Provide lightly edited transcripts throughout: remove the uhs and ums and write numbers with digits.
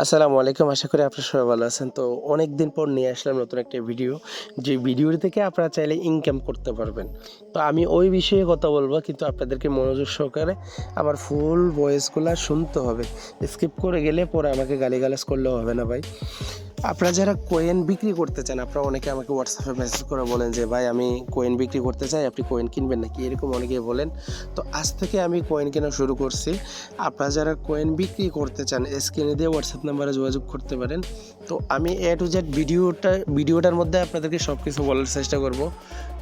আসসালামু আলাইকুম। আশা করি আপনারা সবাই ভালো আছেন। তো অনেকদিন পর নিয়ে আসলাম নতুন একটা ভিডিও। যে ভিডিওটি থেকে আপনারা চাইলে ইনকাম করতে পারবেন। তো আমি ওই বিষয়ে কথা বলবো, কিন্তু আপনাদেরকে মনোযোগ সহকারে আমার ফুল ভয়েসগুলা শুনতে হবে। স্কিপ করে গেলে পরে আমাকে গালিগালাজ করলেও হবে না ভাই। আপনারা যারা কয়েন বিক্রি করতে চান, আপনারা অনেকে আমাকে হোয়াটসঅ্যাপে মেসেজ করে বলেন যে ভাই আমি কয়েন বিক্রি করতে চাই, আপনি কয়েন কিনবেন নাকি, এরকম অনেকেই বলেন। তো আজ থেকে আমি কয়েন কেনা শুরু করছি। আপনারা যারা কয়েন বিক্রি করতে চান স্ক্রিনে দিয়ে হোয়াটসঅ্যাপ নাম্বারে যোগাযোগ করতে পারেন। তো আমি এ টু জেড ভিডিওটার মধ্যে আপনাদেরকে সব কিছু বলার চেষ্টা করব।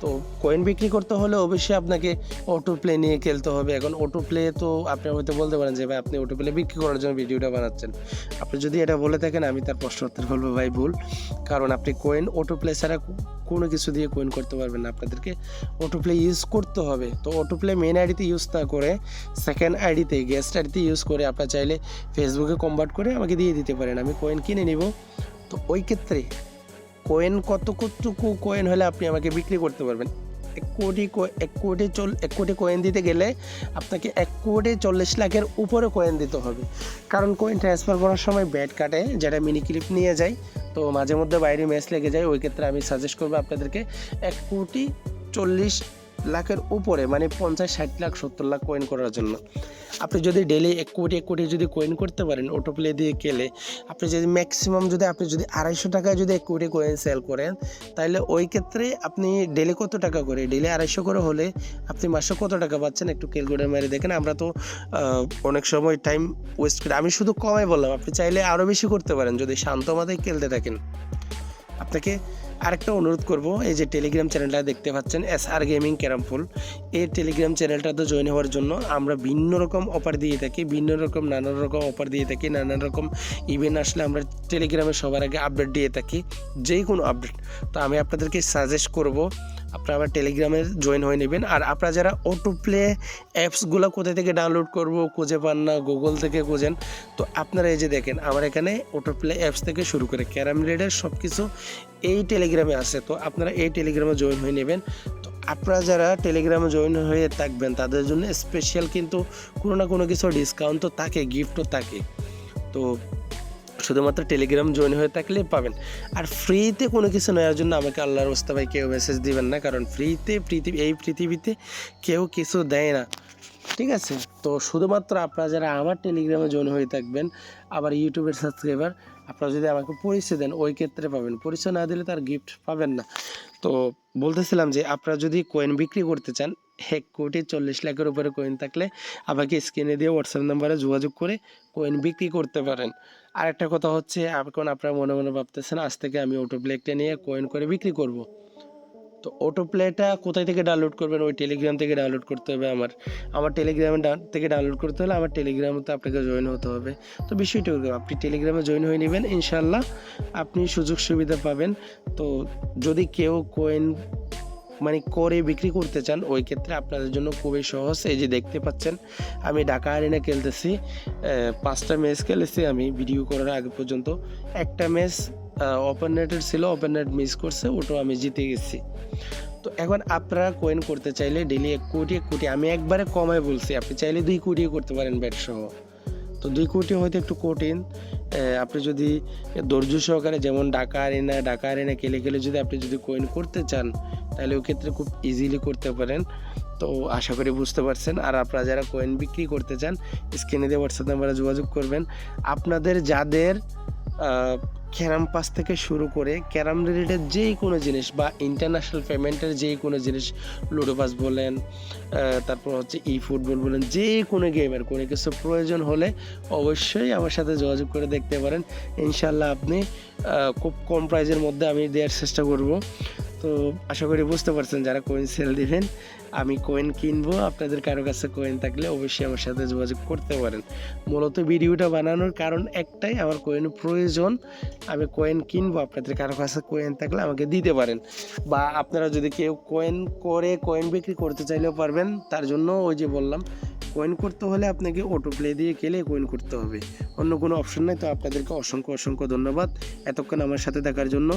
তো কয়েন বিক্রি করতে হলে অবশ্যই আপনাকে অটো প্লে নিয়ে খেলতে হবে। এখন অটো প্লে তো আপনি হয়তো বলতে পারেন যে ভাই আপনি অটো প্লে বিক্রি করার জন্য ভিডিওটা বানাচ্ছেন। আপনি যদি এটা বলে থাকেন আমি তার প্রশ্ন উত্তর বলবো ভাই ভুল। কারণ আপনি কয়েন অটো প্লে ছাড়া কোনো কিছু দিয়ে কয়েন করতে পারবেন না, আপনাদেরকে অটো প্লে ইউজ করতে হবে। তো অটো প্লে মেন আইডিতে ইউজ না করে সেকেন্ড আইডিতে গেস্ট আইডিতে ইউজ করে আপনার চাইলে ফেসবুকে কনভার্ট করে আমাকে দিয়ে দিতে পারেন, আমি কয়েন কিনে নিব। তো ওই ক্ষেত্রে কয়েন কতটুকু কয়েন হলে আপনি আমাকে বিক্রি করতে পারবেন? এক কোটি কয়েন দিতে গেলে আপনাকে 1,40,00,000-এর উপরে কয়েন দিতে হবে। কারণ কয়েন ট্রান্সফার করার সময় ব্যাট কাটে, যেটা মিনি ক্লিপ নিয়ে যায়, তো মাঝে মধ্যে বাইরে ম্যাচ লেগে যায়। ওই ক্ষেত্রে আমি সাজেস্ট করবো আপনাদেরকে 1,40,00,000-এর উপরে, মানে 50, 60 লাখ, 70 লাখ কয়েন করার জন্য। আপনি যদি ডেলি 1 কোটি যদি কয়েন করতে পারেন অটো প্লে দিয়ে খেলে, আপনি যদি ম্যাক্সিমাম আপনি যদি 250 টাকায় যদি 1 কোটি কয়েন সেল করেন, তাহলে ওই ক্ষেত্রে আপনি ডেলি কত টাকা করে, ডেলি 250 করে হলে আপনি মাসে কত টাকা পাচ্ছেন একটু ক্যালকুলেটর মেরে দেখেন। আমরা তো অনেক সময় টাইম ওয়েস্ট করি, আমি শুধু কমাই বললাম, আপনি চাইলে আরও বেশি করতে পারেন যদি শান্ত মাথায় খেলতে থাকেন। আপনাকে আরেকটা অনুরোধ করব, এই যে টেলিগ্রাম চ্যানেলটা দেখতে পাচ্ছেন SR গেমিং ক্যারাম পুল, এই টেলিগ্রাম চ্যানেলটাতে জয়েন হওয়ার জন্য আমরা ভিন্ন রকম অফার দিয়ে থাকি, নানান রকম অফার দিয়ে থাকি, নানান রকম ইভেন্ট আসলে আমরা টেলিগ্রামে সবার আগে আপডেট দিয়ে থাকি, যে কোনো আপডেট। তো আমি আপনাদেরকে সাজেস্ট করব আপনারা আবার টেলিগ্রামে জয়েন হয়ে নেবেন। আর আপনারা যারা অটো প্লে অ্যাপসগুলো কোথা থেকে ডাউনলোড করব খুঁজে পান না, গুগল থেকে খুঁজেন, তো আপনারা এই যে দেখেন আমার এখানে অটো প্লে অ্যাপস থেকে শুরু করে ক্যারাম রেডের সব কিছু এই টেলিগ্রামে আছে। তো আপনারা এই টেলিগ্রামে জয়েন হয়ে নেবেন। তো আপনারা যারা টেলিগ্রামে জয়েন হয়ে থাকবেন তাদের জন্য স্পেশাল কিন্তু কোনো না কোনো কিছু ডিসকাউন্ট তো থাকে, গিফটও থাকে। তো শুধুমাত্র টেলিগ্রাম জয়েন হয়ে থাকলে পাবেন। আর ফ্রিতে কোনো কিছু নেওয়ার জন্য আমাকে আল্লাহর রাস্তা ভাই কেউ মেসেজ দিবেন না, কারণ ফ্রিতে এই পৃথিবীতে কেউ কিছু দেয় না, ঠিক আছে? তো শুধুমাত্র আপনারা যারা আমার টেলিগ্রামে জয়েন হয়ে থাকবেন, আবার ইউটিউবের সাবস্ক্রাইবার, আপনারা যদি আমাকে পরিচয় দেন ওই ক্ষেত্রে পাবেন, পরিচয় না দিলে তার গিফট পাবেন না। তো বলতেছিলাম যে আপনারা যদি কয়েন বিক্রি করতে চান 1,40,00,000-এর উপরে কয়েন থাকলে আমাকে স্ক্রিনে দিয়ে হোয়াটসঅ্যাপ নাম্বারে যোগাযোগ করে কয়েন বিক্রি করতে পারেন। আরেকটা কথা হচ্ছে, এখন আপনারা মনে মনে ভাবতেছেন আজ থেকে আমি অটো প্লে একটা নিয়ে কয়েন করে বিক্রি করব। তো অটো প্লেটা কোথায় থেকে ডাউনলোড করবেন? ওই টেলিগ্রাম থেকে ডাউনলোড করতে হবে। আমার টেলিগ্রামে থেকে ডাউনলোড করতে হলে আমার টেলিগ্রামে তো আপনাকে জয়েন হতে হবে। তো বিষয়টা এরকম, আপনি টেলিগ্রামে জয়েন হয়ে নেবেন, ইনশাল্লাহ আপনি সুযোগ সুবিধা পাবেন। তো যদি কেউ কয়েন করে বিক্রি করতে চান ওই ক্ষেত্রে আপনাদের জন্য খুবই সহজ। এই যে দেখতে পাচ্ছেন আমি ঢাকা আরিনা খেলতেছি, 5টা ম্যাচ খেলেছি আমি ভিডিও করার আগে পর্যন্ত। একটা ম্যাচ ওপেন নেটের ছিল, ওপেন নেট মিস করছে, ওটাও আমি জিতে গেছি। তো এখন আপনারা কয়েন করতে চাইলে ডেলি 1 কোটি, আমি একবারে কমায় বলছি, আপনি চাইলে 2 কোটিও করতে পারেন ব্যাট সহ। তো 2 কোটি হয়তো একটু কঠিন, আপনি যদি ধৈর্য সহকারে, যেমন ঢাকা আরিনা খেলে যদি আপনি যদি কয়েন করতে চান তাহলে ওই ক্ষেত্রে খুব ইজিলি করতে পারেন। তো আশা করি বুঝতে পারছেন। আর আপনারা যারা কয়েন বিক্রি করতে চান স্ক্রিনে দিয়ে হোয়াটসঅ্যাপ নাম্বারে যোগাযোগ করবেন। আপনাদের যাদের ক্যারাম পাস থেকে শুরু করে ক্যারাম রিলেটেড যেই কোনো জিনিস বা ইন্টারন্যাশনাল পেমেন্টের যেই কোনো জিনিস, লুডো পাস বলেন, তারপর হচ্ছে ফুটবল বলেন, যে কোনো গেমের কোনো কিছু প্রয়োজন হলে অবশ্যই আমার সাথে যোগাযোগ করে দেখতে পারেন। ইনশাল্লাহ আপনি খুব কম প্রাইজের মধ্যে আমি দেওয়ার চেষ্টা করব। তো আশা করি বুঝতে পারছেন, যারা কয়েন সেল দিবেন আমি কয়েন কিনবো, আপনাদের কারো কাছে কয়েন থাকলে অবশ্যই আমার সাথে যোগাযোগ করতে পারেন। মূলত ভিডিওটা বানানোর কারণ একটাই, আমার কয়েন প্রয়োজন, আমি কয়েন কিনবো, আপনাদের কারো কাছে কয়েন থাকলে আমাকে দিতে পারেন। বা আপনারা যদি কেউ কয়েন বিক্রি করতে চাইলেও পারবেন। তার জন্য ওই যে বললাম, কয়েন করতে হলে আপনাকে অটো প্লে দিয়ে খেলে কয়েন করতে হবে, অন্য কোনো অপশন নাই। তো আপনাদেরকে অসংখ্য ধন্যবাদ এতক্ষণ আমার সাথে থাকার জন্য।